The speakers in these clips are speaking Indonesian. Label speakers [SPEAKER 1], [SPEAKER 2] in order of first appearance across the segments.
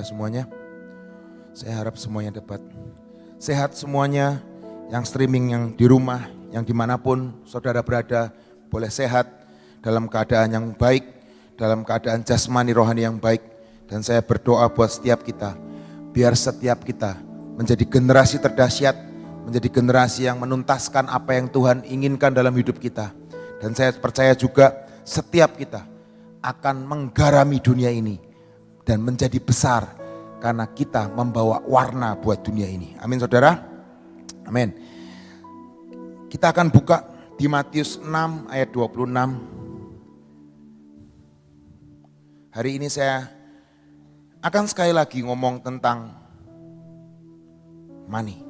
[SPEAKER 1] saudara semuanya. Saya harap semuanya dapat sehat semuanya, yang streaming, yang di rumah, yang dimanapun saudara berada, boleh sehat dalam keadaan yang baik, dalam keadaan jasmani rohani yang baik. Dan saya berdoa buat setiap kita, biar setiap kita menjadi generasi terdahsyat, menjadi generasi yang menuntaskan apa yang Tuhan inginkan dalam hidup kita. Dan saya percaya juga setiap kita akan menggarami dunia ini dan menjadi besar karena kita membawa warna buat dunia ini. Amin saudara. Amin. Kita akan buka di Matius 6 ayat 26. Hari ini saya akan sekali lagi ngomong tentang money.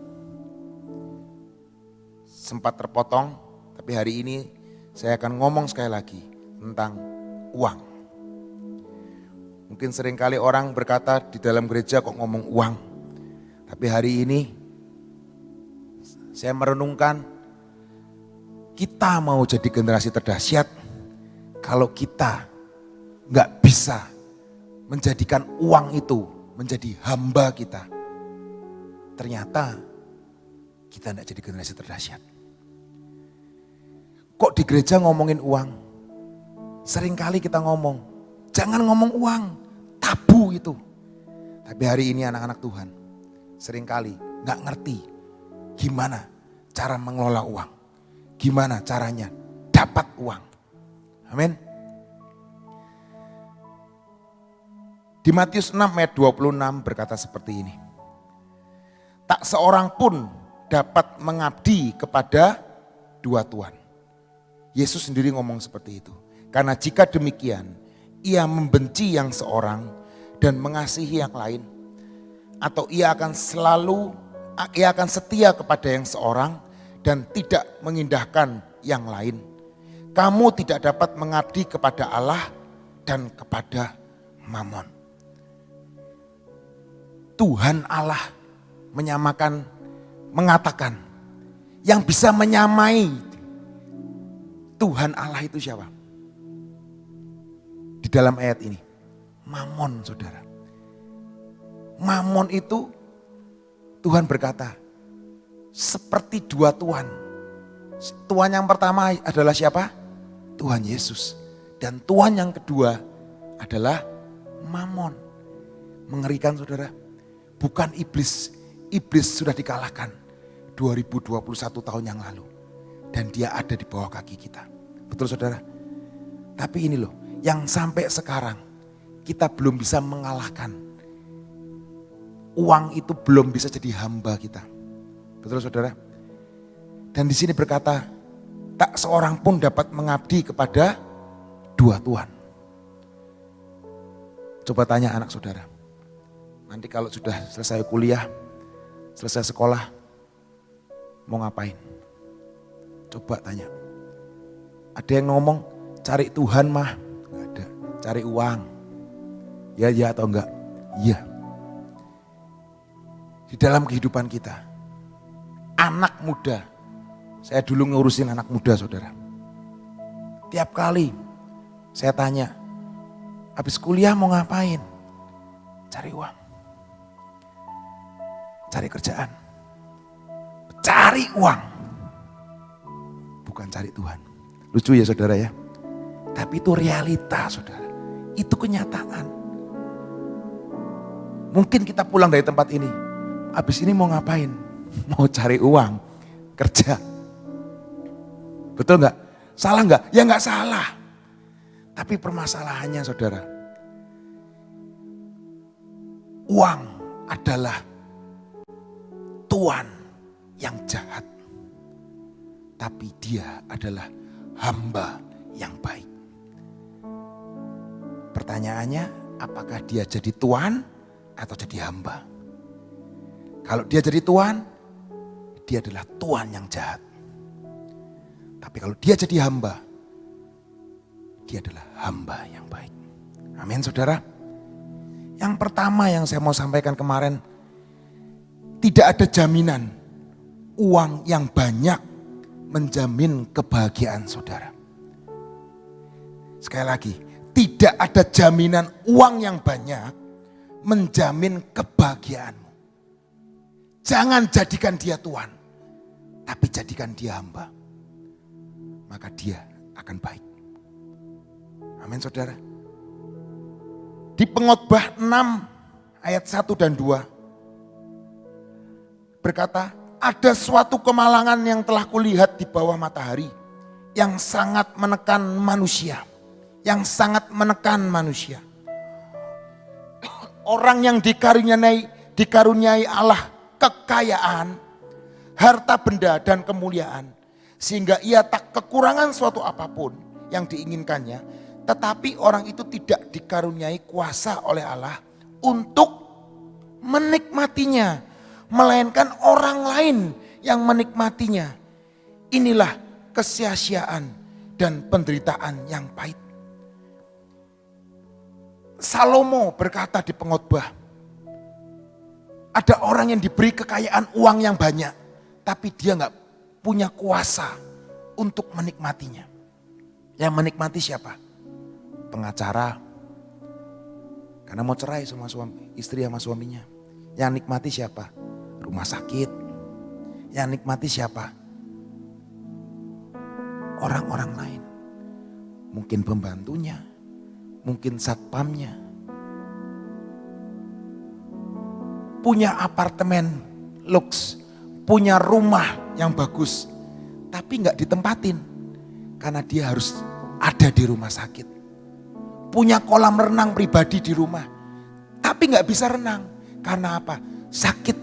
[SPEAKER 1] Sempat terpotong, tapi hari ini saya akan ngomong sekali lagi tentang uang. Mungkin seringkali orang berkata di dalam gereja kok ngomong uang. Tapi hari ini saya merenungkan, kita mau jadi generasi terdahsyat kalau kita gak bisa menjadikan uang itu menjadi hamba kita. Ternyata kita gak jadi generasi terdahsyat. Kok di gereja ngomongin uang? Seringkali kita ngomong, jangan ngomong uang, tabu itu. Tapi hari ini anak-anak Tuhan seringkali gak ngerti gimana cara mengelola uang. Gimana caranya dapat uang. Amin. Di Matius 6 ayat 26 berkata seperti ini. Tak seorang pun dapat mengabdi kepada dua tuan. Yesus sendiri ngomong seperti itu. Karena jika demikian, ia membenci yang seorang dan mengasihi yang lain. Atau ia akan setia kepada yang seorang dan tidak mengindahkan yang lain. Kamu tidak dapat mengabdi kepada Allah dan kepada Mammon. Tuhan Allah mengatakan yang bisa menyamai Tuhan Allah itu siapa? Di dalam ayat ini, Mammon saudara. Mammon itu Tuhan berkata seperti dua tuan. Tuan yang pertama adalah siapa? Tuhan Yesus. Dan tuan yang kedua adalah Mammon. Mengerikan saudara. Bukan iblis. Iblis sudah dikalahkan 2021 tahun yang lalu. Dan dia ada di bawah kaki kita. Betul saudara? Tapi ini loh, yang sampai sekarang kita belum bisa mengalahkan. Uang itu belum bisa jadi hamba kita. Betul saudara? Dan di sini berkata, tak seorang pun dapat mengabdi kepada dua tuan. Coba tanya anak saudara. Nanti kalau sudah selesai kuliah, selesai sekolah, mau ngapain? Coba tanya. Ada yang ngomong, cari Tuhan mah. Gak ada, cari uang. Ya atau enggak? Iya. Di dalam kehidupan kita, anak muda, saya dulu ngurusin anak muda saudara. Tiap kali saya tanya, habis kuliah mau ngapain? Cari uang. Cari kerjaan. Cari uang. Bukan cari Tuhan. Lucu ya saudara ya. Tapi itu realita saudara. Itu kenyataan. Mungkin kita pulang dari tempat ini. Habis ini mau ngapain? Mau cari uang. Kerja. Betul gak? Salah gak? Ya gak salah. Tapi permasalahannya saudara. Uang adalah tuan yang jahat. Tapi dia adalah hamba yang baik. Pertanyaannya, apakah dia jadi tuan atau jadi hamba? Kalau dia jadi tuan, dia adalah tuan yang jahat. Tapi kalau dia jadi hamba, dia adalah hamba yang baik. Amin saudara. Yang pertama yang saya mau sampaikan kemarin, tidak ada jaminan uang yang banyak menjamin kebahagiaan saudara. Sekali lagi, tidak ada jaminan uang yang banyak menjamin kebahagiaanmu. Jangan jadikan dia Tuhan, tapi jadikan dia hamba. Maka dia akan baik. Amin saudara. Di Pengkhotbah 6 ayat 1 dan 2 berkata, ada suatu kemalangan yang telah kulihat di bawah matahari yang sangat menekan manusia. Yang sangat menekan manusia. Orang yang dikaruniai Allah kekayaan, harta benda dan kemuliaan, sehingga ia tak kekurangan suatu apapun yang diinginkannya, tetapi orang itu tidak dikaruniai kuasa oleh Allah untuk menikmatinya, melainkan orang lain yang menikmatinya. Inilah kesia-siaan dan penderitaan yang pahit. Salomo berkata di Pengkhotbah, ada orang yang diberi kekayaan uang yang banyak, tapi dia nggak punya kuasa untuk menikmatinya. Yang menikmati siapa? Pengacara, karena mau cerai sama istri sama suaminya. Yang nikmati siapa? Rumah sakit. Yang nikmati siapa? Orang-orang lain. Mungkin pembantunya, mungkin satpamnya. Punya apartemen luks, punya rumah yang bagus, tapi gak ditempatin karena dia harus ada di rumah sakit. Punya kolam renang pribadi di rumah, tapi gak bisa renang karena apa? Sakit.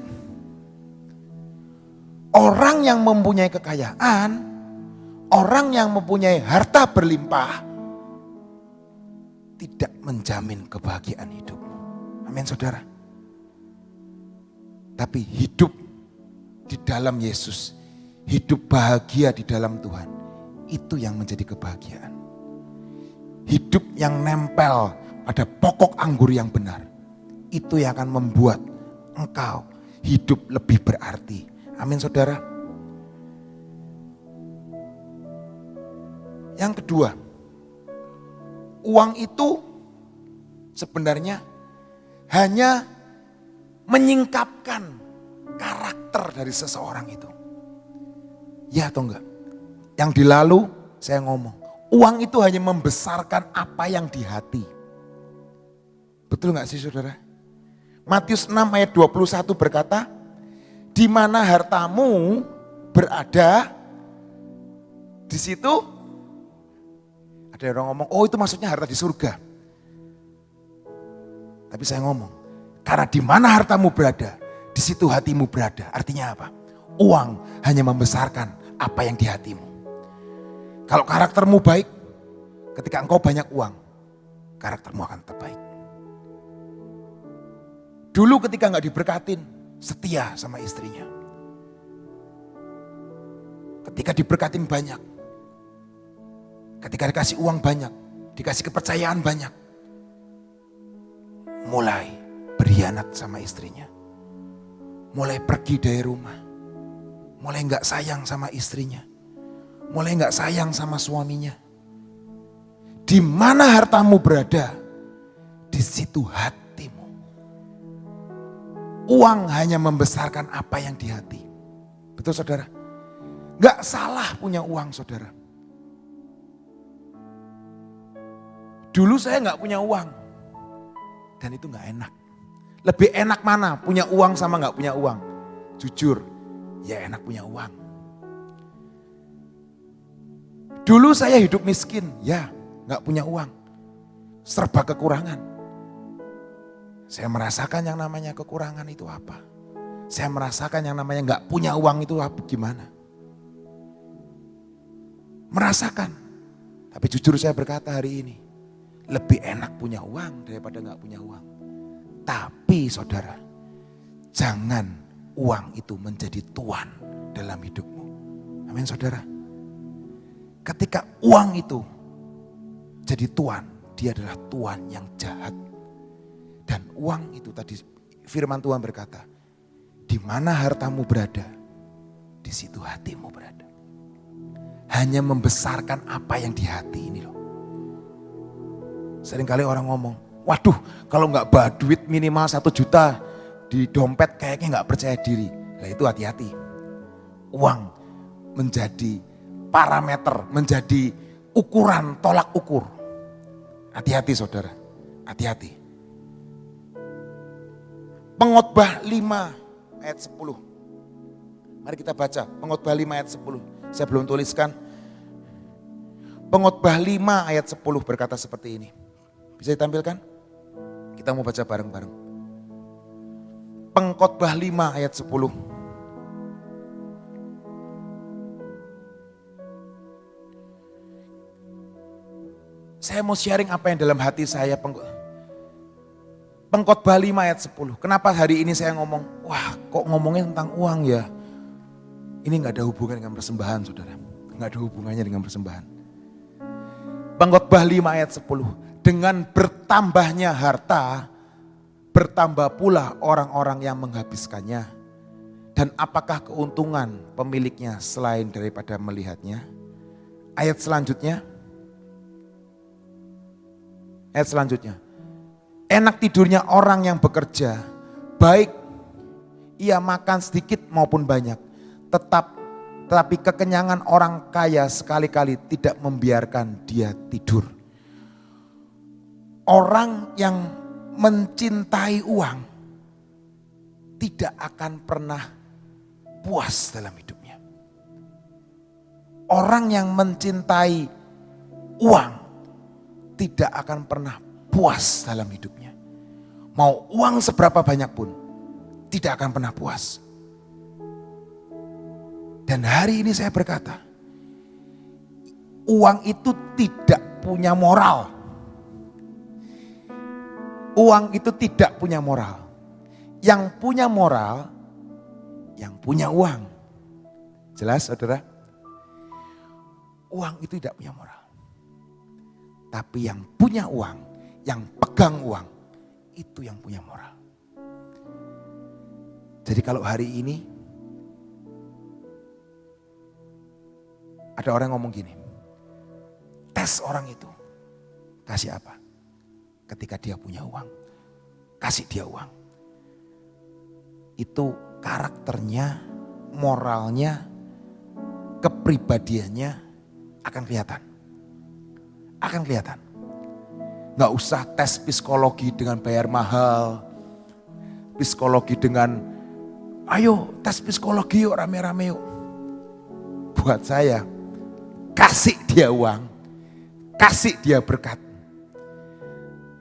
[SPEAKER 1] Orang yang mempunyai kekayaan, orang yang mempunyai harta berlimpah, tidak menjamin kebahagiaan hidupmu. Amin saudara. Tapi hidup di dalam Yesus, hidup bahagia di dalam Tuhan, itu yang menjadi kebahagiaan. Hidup yang nempel pada pokok anggur yang benar, itu yang akan membuat engkau hidup lebih berarti. Amin saudara. Yang kedua, uang itu sebenarnya hanya menyingkapkan karakter dari seseorang itu. Ya atau enggak? Yang di lalu saya ngomong, uang itu hanya membesarkan apa yang di hati. Betul enggak sih saudara? Matius 6 ayat 21 berkata, di mana hartamu berada, di situ ada orang ngomong, oh itu maksudnya harta di surga. Tapi saya ngomong, karena di mana hartamu berada, di situ hatimu berada. Artinya apa? Uang hanya membesarkan apa yang di hatimu. Kalau karaktermu baik, ketika engkau banyak uang, karaktermu akan tetap baik. Dulu ketika gak diberkatin, setia sama istrinya. Ketika diberkatin banyak, ketika dikasih uang banyak, dikasih kepercayaan banyak, mulai berkhianat sama istrinya. Mulai pergi dari rumah. Mulai gak sayang sama istrinya. Mulai gak sayang sama suaminya. Di mana hartamu berada, di situ hatimu. Uang hanya membesarkan apa yang di hati. Betul saudara? Gak salah punya uang saudara. Dulu saya gak punya uang. Dan itu gak enak. Lebih enak mana? Punya uang sama gak punya uang? Jujur, ya enak punya uang. Dulu saya hidup miskin, ya gak punya uang. Serba kekurangan. Saya merasakan yang namanya kekurangan itu apa. Saya merasakan yang namanya gak punya uang itu apa, gimana. Merasakan. Tapi jujur saya berkata hari ini, lebih enak punya uang daripada gak punya uang. Tapi saudara, jangan uang itu menjadi tuan dalam hidupmu. Amin saudara. Ketika uang itu jadi tuan, dia adalah tuan yang jahat. Dan uang itu tadi firman Tuhan berkata, di mana hartamu berada, di situ hatimu berada. Hanya membesarkan apa yang di hati ini loh. Seringkali orang ngomong, Waduh, kalau nggak bawa duit minimal 1 juta di dompet kayaknya nggak percaya diri. Nah itu hati-hati. Uang menjadi parameter, menjadi ukuran, tolak ukur. Hati-hati saudara, hati-hati. Pengkhotbah 5 ayat 10. Mari kita baca Pengkhotbah 5 ayat 10. Saya belum tuliskan. Pengkhotbah 5 ayat 10 berkata seperti ini. Bisa ditampilkan? Kita mau baca bareng-bareng. Pengkhotbah 5 ayat 10. Saya mau sharing apa yang dalam hati saya. Pengkhotbah 5 ayat 10. Kenapa hari ini saya ngomong, wah kok ngomongnya tentang uang ya. Ini gak ada hubungan dengan persembahan saudara. Gak ada hubungannya dengan persembahan. Pengkhotbah 5 ayat 10. Dengan bertambahnya harta, bertambah pula orang-orang yang menghabiskannya. Dan apakah keuntungan pemiliknya selain daripada melihatnya? Ayat selanjutnya. Enak tidurnya orang yang bekerja, baik ia makan sedikit maupun banyak. Tetapi kekenyangan orang kaya sekali-kali tidak membiarkan dia tidur. Orang yang mencintai uang tidak akan pernah puas dalam hidupnya. Orang yang mencintai uang tidak akan pernah puas dalam hidupnya. Mau uang seberapa banyak pun tidak akan pernah puas. Dan hari ini saya berkata, uang itu tidak punya moral. Uang itu tidak punya moral. Yang punya moral, yang punya uang. Jelas saudara? Uang itu tidak punya moral. Tapi yang punya uang, yang pegang uang, itu yang punya moral. Jadi kalau hari ini ada orang yang ngomong gini, tes orang itu, kasih apa? Ketika dia punya uang, kasih dia uang. Itu karakternya, moralnya, kepribadiannya akan kelihatan. Akan kelihatan. Gak usah tes psikologi dengan bayar mahal. Psikologi dengan, ayo tes psikologi yuk rame-rame yuk. Buat saya, kasih dia uang, kasih dia berkat.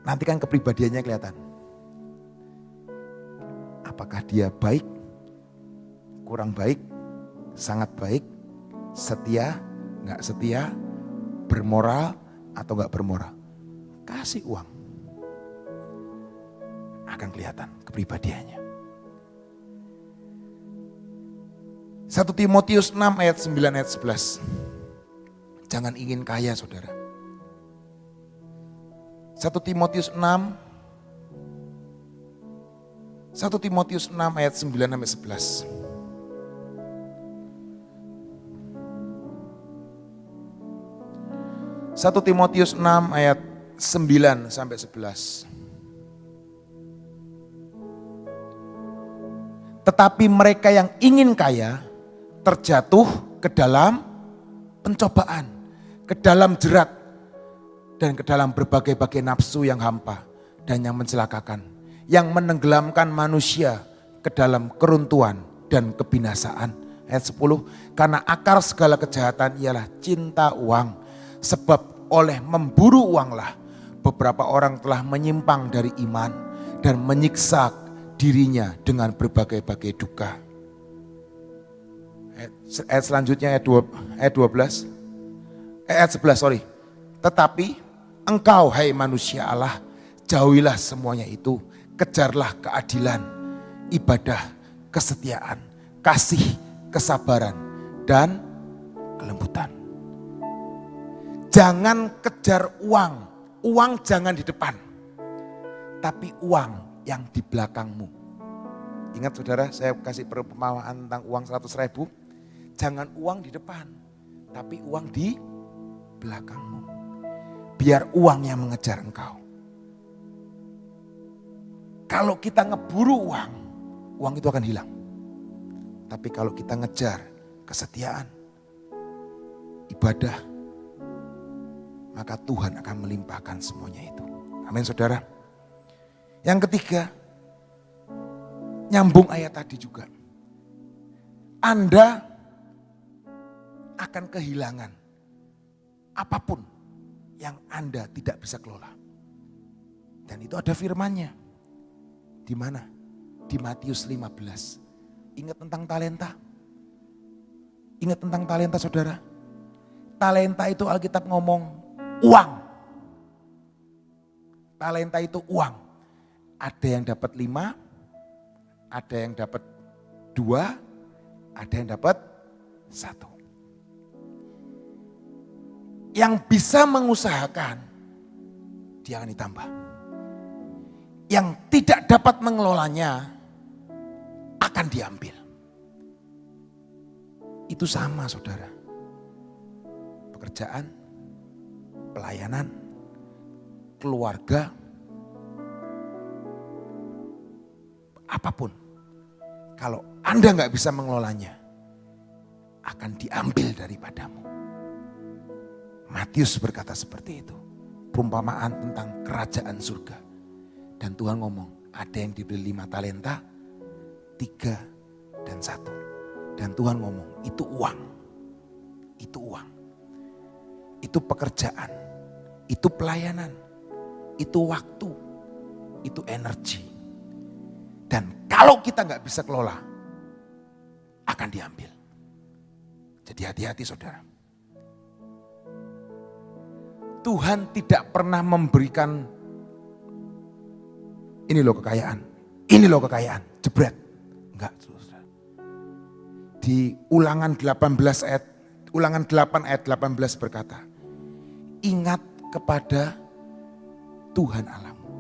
[SPEAKER 1] Nanti kan kepribadiannya kelihatan. Apakah dia baik, kurang baik, sangat baik, setia, gak setia, bermoral, atau gak bermoral. Kasih uang. Akan kelihatan kepribadiannya. 1 Timotius 6 ayat 9 ayat 11. Jangan ingin kaya saudara. 1 Timotius 6 ayat 9 sampai 11. 1 Timotius 6 ayat 9 sampai 11. Tetapi mereka yang ingin kaya terjatuh ke dalam pencobaan, ke dalam jerat, dan ke dalam berbagai-bagai nafsu yang hampa dan yang mencelakakan, yang menenggelamkan manusia ke dalam keruntuhan dan kebinasaan. Ayat 10, karena akar segala kejahatan ialah cinta uang. Sebab oleh memburu uanglah beberapa orang telah menyimpang dari iman dan menyiksa dirinya dengan berbagai-bagai duka. Ayat selanjutnya ayat 11. Tetapi engkau hai manusia Allah, jauhilah semuanya itu, kejarlah keadilan, ibadah, kesetiaan, kasih, kesabaran, dan kelembutan. Jangan kejar uang, uang jangan di depan, tapi uang yang di belakangmu. Ingat saudara, saya kasih perumpamaan tentang uang 100.000, jangan uang di depan, tapi uang di belakangmu. Biar uang yang mengejar engkau. Kalau kita ngeburu uang, uang itu akan hilang. Tapi kalau kita ngejar kesetiaan, ibadah, maka Tuhan akan melimpahkan semuanya itu. Amin saudara. Yang ketiga, nyambung ayat tadi juga. Anda akan kehilangan apapun yang Anda tidak bisa kelola. Dan itu ada firman-Nya. Di mana? Di Matius 15. Ingat tentang talenta? Ingat tentang talenta saudara? Talenta itu Alkitab ngomong uang. Talenta itu uang. Ada yang dapat 5, ada yang dapat 2, ada yang dapat 1. Yang bisa mengusahakan, dia akan ditambah. Yang tidak dapat mengelolanya, akan diambil. Itu sama saudara. Pekerjaan, pelayanan, keluarga, apapun. Kalau Anda nggak bisa mengelolanya, akan diambil daripadamu. Matius berkata seperti itu. Perumpamaan tentang kerajaan surga. Dan Tuhan ngomong, ada yang diberi 5 talenta, 3 dan 1. Dan Tuhan ngomong, itu uang. Itu uang. Itu pekerjaan. Itu pelayanan. Itu waktu. Itu energi. Dan kalau kita nggak bisa kelola, akan diambil. Jadi hati-hati saudara. Tuhan tidak pernah memberikan, ini loh kekayaan, ini loh kekayaan, jebret. Enggak, saudara. Di Ulangan 8 ayat 18 berkata, ingat kepada Tuhan Allahmu.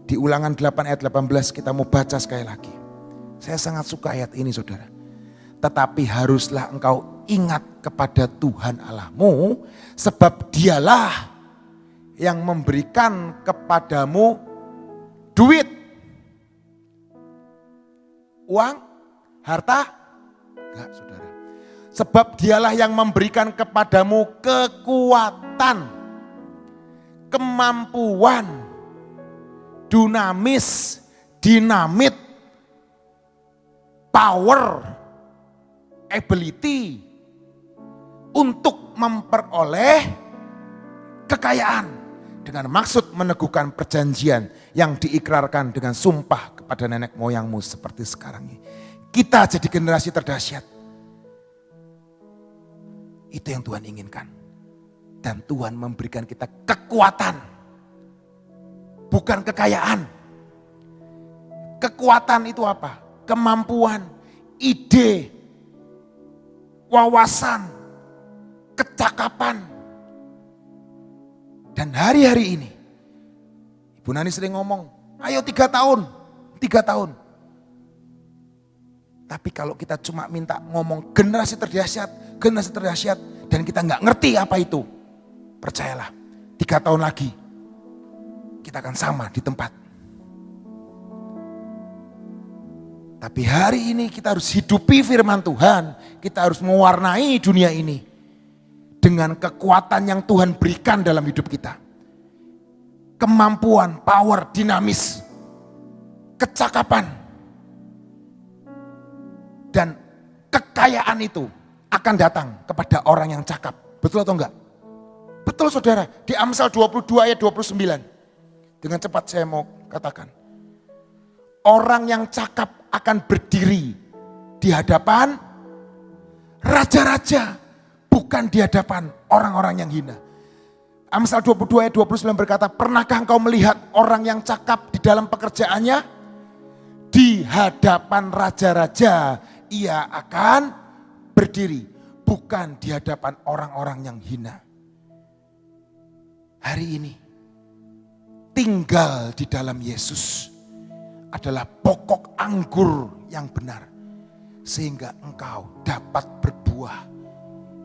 [SPEAKER 1] Di Ulangan 8 ayat 18 kita mau baca sekali lagi. Saya sangat suka ayat ini saudara. Tetapi haruslah engkau ingat kepada Tuhan Allahmu, sebab dialah yang memberikan kepadamu duit, uang, harta, enggak saudara. Sebab dialah yang memberikan kepadamu kekuatan, kemampuan, dinamit, power, ability untuk memperoleh kekayaan dengan maksud meneguhkan perjanjian yang diikrarkan dengan sumpah kepada nenek moyangmu seperti sekarang ini. Kita jadi generasi terdahsyat. Itu yang Tuhan inginkan. Dan Tuhan memberikan kita kekuatan, bukan kekayaan. Kekuatan itu apa? Kemampuan, ide, wawasan, kecakapan. Dan hari-hari ini, Ibu Nani sering ngomong, ayo 3 tahun. Tapi kalau kita cuma minta ngomong generasi terdahsyat, dan kita nggak ngerti apa itu, percayalah, 3 tahun lagi, kita akan sama di tempat. Tapi hari ini kita harus hidupi firman Tuhan, kita harus mewarnai dunia ini dengan kekuatan yang Tuhan berikan dalam hidup kita. Kemampuan, power, dinamis, kecakapan. Dan kekayaan itu akan datang kepada orang yang cakap. Betul atau enggak? Betul saudara. Di Amsal 22 ayat 29. Dengan cepat saya mau katakan. Orang yang cakap akan berdiri di hadapan raja-raja, bukan di hadapan orang-orang yang hina. Amsal 22 ayat 29 berkata, pernahkah engkau melihat orang yang cakap di dalam pekerjaannya? Di hadapan raja-raja ia akan berdiri, bukan di hadapan orang-orang yang hina. Hari ini tinggal di dalam Yesus adalah pokok anggur yang benar, sehingga engkau dapat berbuah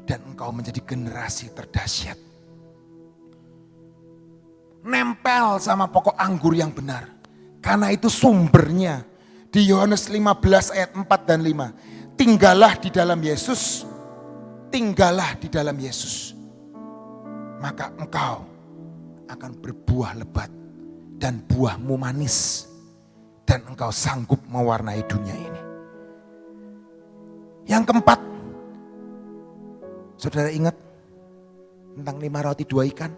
[SPEAKER 1] dan engkau menjadi generasi terdahsyat. Nempel sama pokok anggur yang benar. Karena itu sumbernya di Yohanes 15 ayat 4 dan 5. Tinggallah di dalam Yesus, tinggallah di dalam Yesus. Maka engkau akan berbuah lebat dan buahmu manis. Dan engkau sanggup mewarnai dunia ini. Yang keempat, saudara ingat tentang 5 roti 2 ikan?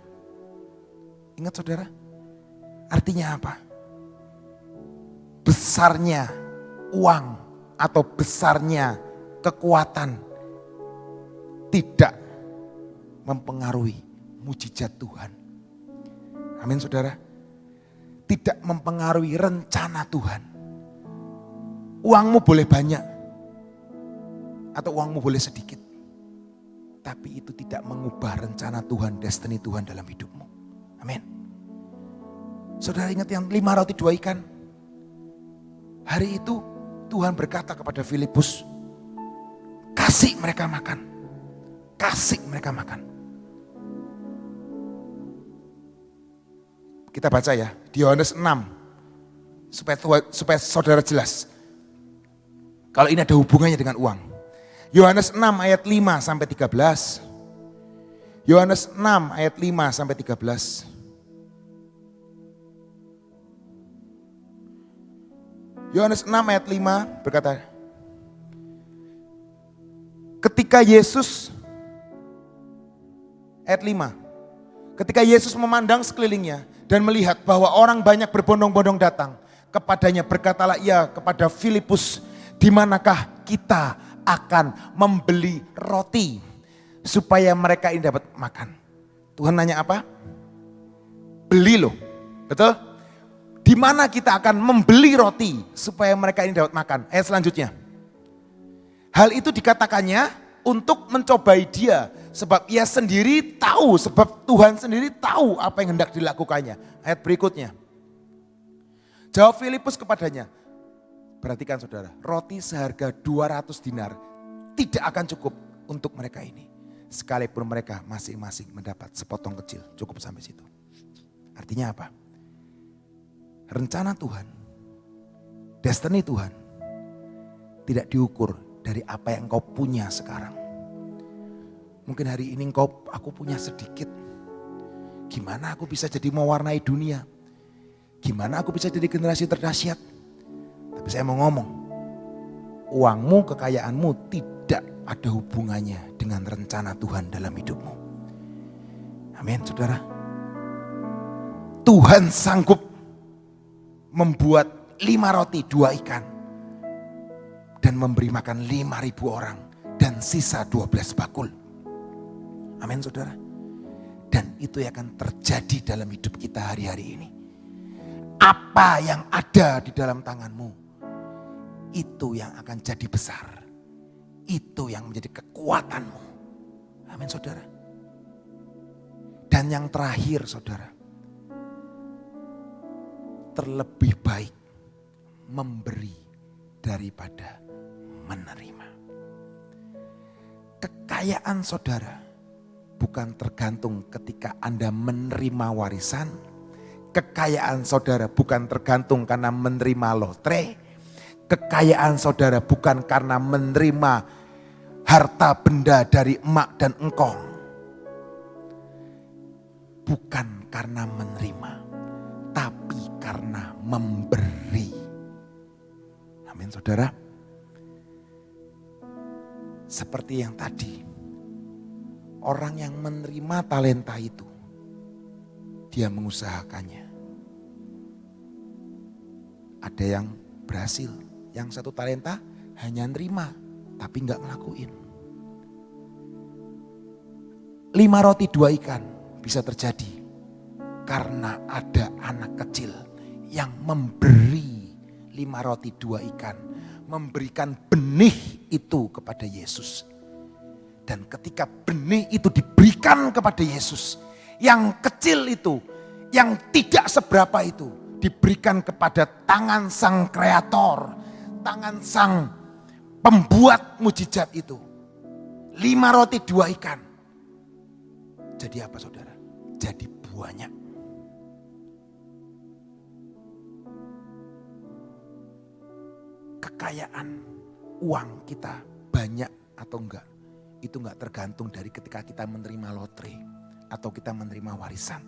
[SPEAKER 1] Ingat saudara? Artinya apa? Besarnya uang atau besarnya kekuatan tidak mempengaruhi mujizat Tuhan. Amin saudara. Tidak mempengaruhi rencana Tuhan. Uangmu boleh banyak atau uangmu boleh sedikit. Tapi itu tidak mengubah rencana Tuhan, destiny Tuhan dalam hidupmu. Amin. Saudara ingat yang 5 roti 2 ikan? Hari itu Tuhan berkata kepada Filipus, kasih mereka makan. Kasih mereka makan. Kita baca ya, di Yohanes 6. Supaya saudara jelas. Kalau ini ada hubungannya dengan uang. Yohanes 6 ayat 5 sampai 13. Yohanes 6 ayat 5 sampai 13. Yohanes 6 ayat 5 berkata, ketika Yesus, ayat 5, ketika Yesus memandang sekelilingnya dan melihat bahwa orang banyak berbondong-bondong datang kepadanya, berkatalah ia kepada Filipus, di manakah kita akan membeli roti supaya mereka ini dapat makan. Tuhan nanya apa? Beli loh, betul? Di mana kita akan membeli roti supaya mereka ini dapat makan. Ayat selanjutnya. Hal itu dikatakannya untuk mencobai dia. Sebab ia sendiri tahu, sebab Tuhan sendiri tahu apa yang hendak dilakukannya. Ayat berikutnya. Jawab Filipus kepadanya. Perhatikan saudara, roti seharga 200 dinar tidak akan cukup untuk mereka ini. Sekalipun mereka masing-masing mendapat sepotong kecil, cukup sampai situ. Artinya apa? Rencana Tuhan, destiny Tuhan tidak diukur dari apa yang kau punya sekarang. Mungkin hari ini aku punya sedikit. Gimana aku bisa jadi mewarnai dunia? Gimana aku bisa jadi generasi terdahsyat? Tapi saya mau ngomong, uangmu, kekayaanmu tidak ada hubungannya dengan rencana Tuhan dalam hidupmu. Amin saudara. Tuhan sanggup membuat 5 roti 2 ikan. Dan memberi makan 5.000 orang. Dan sisa 12 bakul. Amin saudara. Dan itu yang akan terjadi dalam hidup kita hari-hari ini. Apa yang ada di dalam tanganmu, itu yang akan jadi besar. Itu yang menjadi kekuatanmu. Amin saudara. Dan yang terakhir saudara. Terlebih baik memberi daripada menerima. Kekayaan saudara bukan tergantung ketika Anda menerima warisan. Kekayaan saudara bukan tergantung karena menerima lotre. Kekayaan saudara bukan karena menerima harta benda dari emak dan engkong. Bukan karena menerima, tapi karena memberi. Amin saudara. Seperti yang tadi, orang yang menerima talenta itu, dia mengusahakannya. Ada yang berhasil, yang 1 talenta hanya nerima, tapi gak ngelakuin. 5 roti 2 ikan bisa terjadi karena ada anak kecil yang memberi 5 roti 2 ikan. Memberikan benih itu kepada Yesus. Dan ketika benih itu diberikan kepada Yesus, yang kecil itu, yang tidak seberapa itu, diberikan kepada tangan sang kreator, tangan sang pembuat mujizat itu. 5 roti 2 ikan. Jadi apa saudara? Jadi banyak. kekayaan, uang kita banyak atau enggak, itu enggak tergantung dari ketika kita menerima lotre atau kita menerima warisan.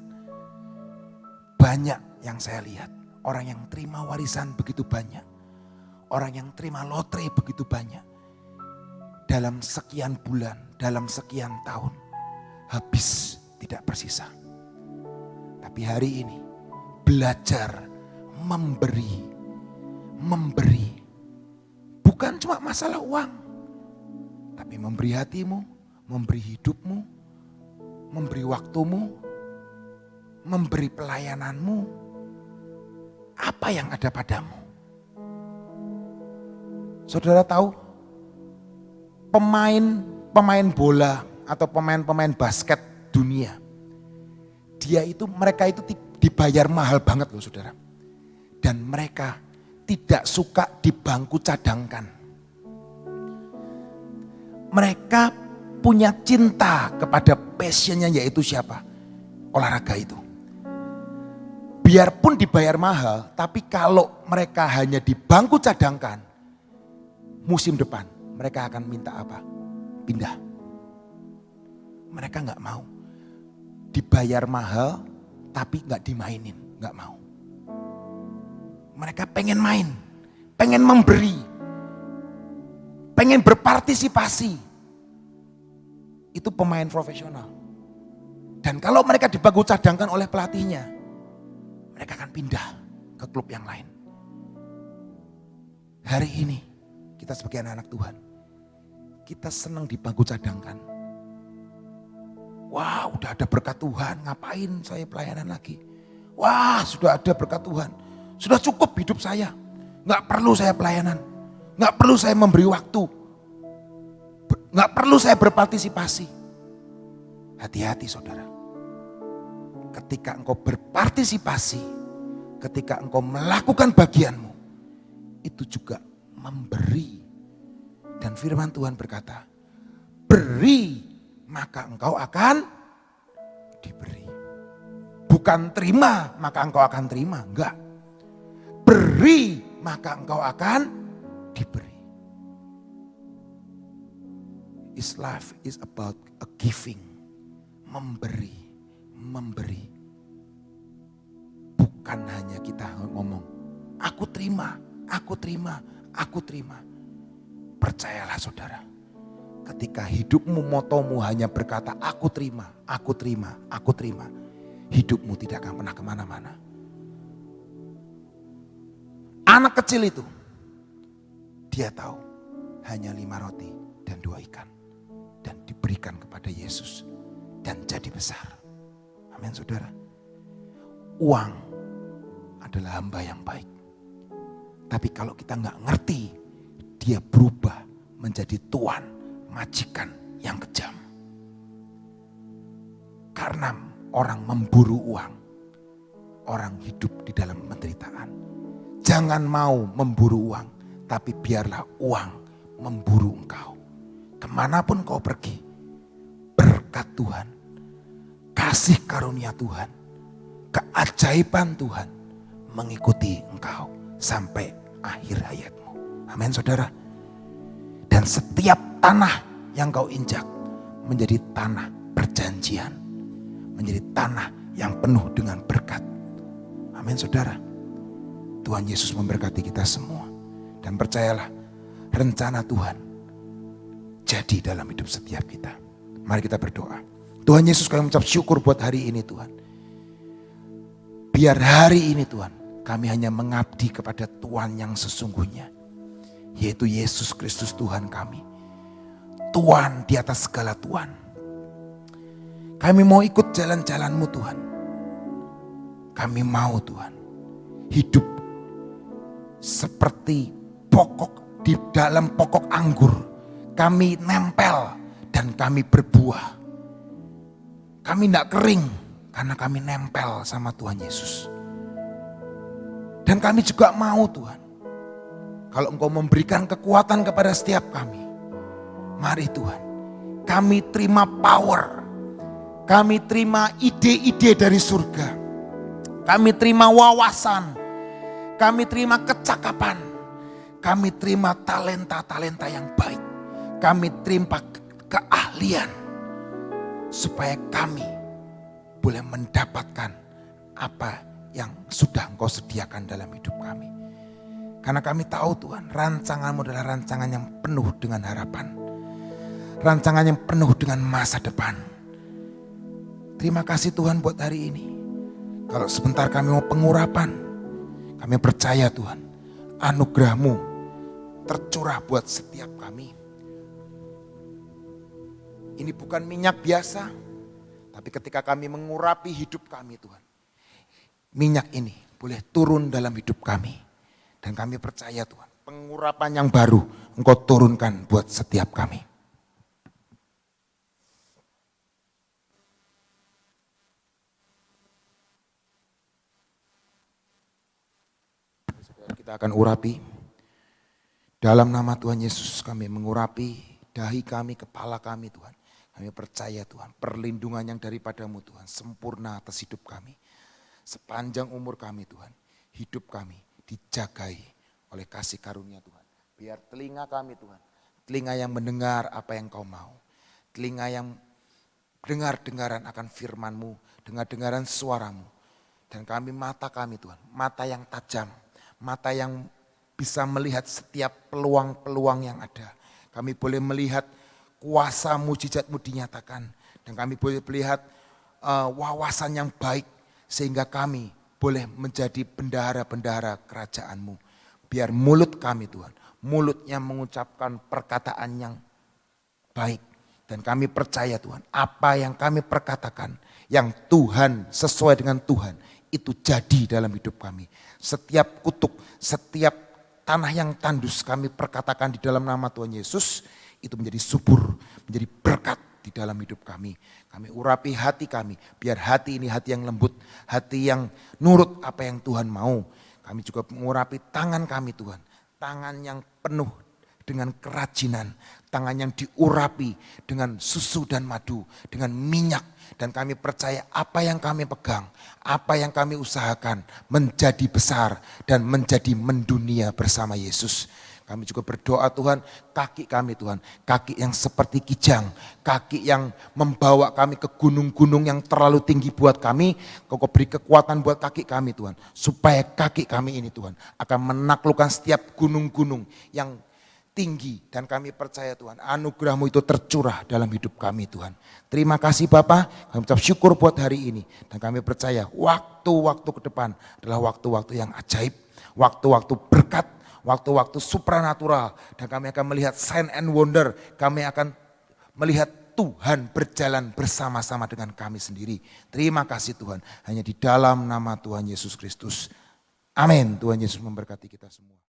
[SPEAKER 1] Banyak yang saya lihat, orang yang terima warisan begitu banyak, orang yang terima lotre begitu banyak. Dalam sekian bulan, dalam sekian tahun, habis tidak bersisa. Tapi hari ini, belajar memberi. Bukan cuma masalah uang, tapi memberi hatimu, memberi hidupmu, memberi waktumu, memberi pelayananmu, apa yang ada padamu. Saudara tahu, pemain bola atau pemain basket dunia, mereka itu dibayar mahal banget loh saudara. Dan mereka tidak suka di bangku cadangkan. Mereka punya cinta kepada passionnya, yaitu siapa? Olahraga itu. Biarpun dibayar mahal, tapi kalau mereka hanya di bangku cadangkan, musim depan mereka akan minta apa? Pindah. Mereka gak mau. Dibayar mahal, tapi gak dimainin, gak mau. Mereka pengen main, pengen memberi, pengen berpartisipasi. Itu pemain profesional. Dan kalau mereka di bangku cadangkan oleh pelatihnya, mereka akan pindah ke klub yang lain. Hari ini kita sebagai anak-anak Tuhan, kita senang di bangku cadangkan. Wah, udah ada berkat Tuhan, ngapain saya pelayanan lagi? Wah, sudah ada berkat Tuhan. Sudah cukup hidup saya. Gak perlu saya pelayanan. Gak perlu saya memberi waktu. Gak perlu saya berpartisipasi. Hati-hati saudara. Ketika engkau berpartisipasi, ketika engkau melakukan bagianmu, itu juga memberi. Dan firman Tuhan berkata, beri maka engkau akan diberi. Bukan terima maka engkau akan terima, enggak. Beri maka engkau akan diberi. Life is about a giving. Memberi. Bukan hanya kita ngomong, aku terima. Percayalah saudara, ketika hidupmu, motomu hanya berkata aku terima, hidupmu tidak akan pernah kemana-mana. Anak kecil itu, dia tahu hanya 5 roti dan 2 ikan. Dan diberikan kepada Yesus dan jadi besar. Amin saudara. Uang adalah hamba yang baik. Tapi kalau kita gak ngerti, dia berubah menjadi tuan majikan yang kejam. Karena orang memburu uang, orang hidup di dalam penderitaan. Jangan mau memburu uang, tapi biarlah uang memburu engkau. Kemanapun kau pergi, berkat Tuhan, kasih karunia Tuhan, keajaiban Tuhan mengikuti engkau sampai akhir hayatmu. Amin saudara. Dan setiap tanah yang kau injak menjadi tanah perjanjian, menjadi tanah yang penuh dengan berkat. Amin saudara. Tuhan Yesus memberkati kita semua. Dan percayalah, rencana Tuhan jadi dalam hidup setiap kita. Mari kita berdoa. Tuhan Yesus, kami mengucap syukur buat hari ini Tuhan. Biar hari ini Tuhan, kami hanya mengabdi kepada Tuhan yang sesungguhnya. Yaitu Yesus Kristus Tuhan kami. Tuhan di atas segala Tuhan. Kami mau ikut jalan-jalan-Mu Tuhan. Kami mau Tuhan hidup seperti pokok di dalam pokok anggur. Kami nempel dan kami berbuah. Kami tidak kering karena kami nempel sama Tuhan Yesus. Dan kami juga mau Tuhan, kalau Engkau memberikan kekuatan kepada setiap kami, mari Tuhan, kami terima power, kami terima ide-ide dari surga, kami terima wawasan, kami terima kecakapan, Kami terima talenta-talenta yang baik. Kami terima keahlian supaya kami boleh mendapatkan apa yang sudah Engkau sediakan dalam hidup kami. Karena kami tahu Tuhan, rancangan-Mu adalah rancangan yang penuh dengan harapan. Rancangan yang penuh dengan masa depan. Terima kasih Tuhan buat hari ini. Kalau sebentar kami mau pengurapan, kami percaya Tuhan, anugerah-Mu tercurah buat setiap kami. Ini bukan minyak biasa, tapi ketika kami mengurapi hidup kami Tuhan, minyak ini boleh turun dalam hidup kami. Dan kami percaya Tuhan, pengurapan yang baru Engkau turunkan buat setiap kami. Kita akan urapi. Dalam nama Tuhan Yesus kami mengurapi dahi kami, kepala kami Tuhan. Kami percaya Tuhan, perlindungan yang daripada-Mu Tuhan sempurna atas hidup kami. Sepanjang umur kami Tuhan, hidup kami dijagai oleh kasih karunia Tuhan. Biar telinga kami Tuhan, telinga yang mendengar apa yang Kau mau. Telinga yang dengar-dengaran akan firman-Mu, dengar-dengaran suara-Mu. Dan mata kami Tuhan, mata yang tajam, mata yang bisa melihat setiap peluang-peluang yang ada. Kami boleh melihat kuasa mujizat-Mu dinyatakan. Dan kami boleh melihat wawasan yang baik. Sehingga kami boleh menjadi bendahara-bendahara kerajaan-Mu. Biar mulut kami Tuhan, mulutnya mengucapkan perkataan yang baik. Dan kami percaya Tuhan, apa yang kami perkatakan, yang Tuhan sesuai dengan Tuhan, itu jadi dalam hidup kami. Setiap kutuk, setiap tanah yang tandus kami perkatakan di dalam nama Tuhan Yesus, itu menjadi subur, menjadi berkat di dalam hidup kami. Kami urapi hati kami, biar hati ini hati yang lembut, hati yang nurut apa yang Tuhan mau. Kami juga mengurapi tangan kami Tuhan, tangan yang penuh dengan kerajinan, tangan yang diurapi dengan susu dan madu, dengan minyak. Dan kami percaya apa yang kami pegang, apa yang kami usahakan menjadi besar dan menjadi mendunia bersama Yesus. Kami juga berdoa Tuhan, kaki kami Tuhan, kaki yang seperti kijang, kaki yang membawa kami ke gunung-gunung yang terlalu tinggi buat kami. Kau beri kekuatan buat kaki kami Tuhan, supaya kaki kami ini Tuhan akan menaklukkan setiap gunung-gunung yang tinggi. Dan kami percaya Tuhan, anugerah-Mu itu tercurah dalam hidup kami Tuhan. Terima kasih Bapa, kami ucap syukur buat hari ini. Dan kami percaya waktu-waktu ke depan adalah waktu-waktu yang ajaib, waktu-waktu berkat, waktu-waktu supranatural. Dan kami akan melihat sign and wonder, kami akan melihat Tuhan berjalan bersama-sama dengan kami sendiri. Terima kasih Tuhan, hanya di dalam nama Tuhan Yesus Kristus. Amin. Tuhan Yesus memberkati kita semua.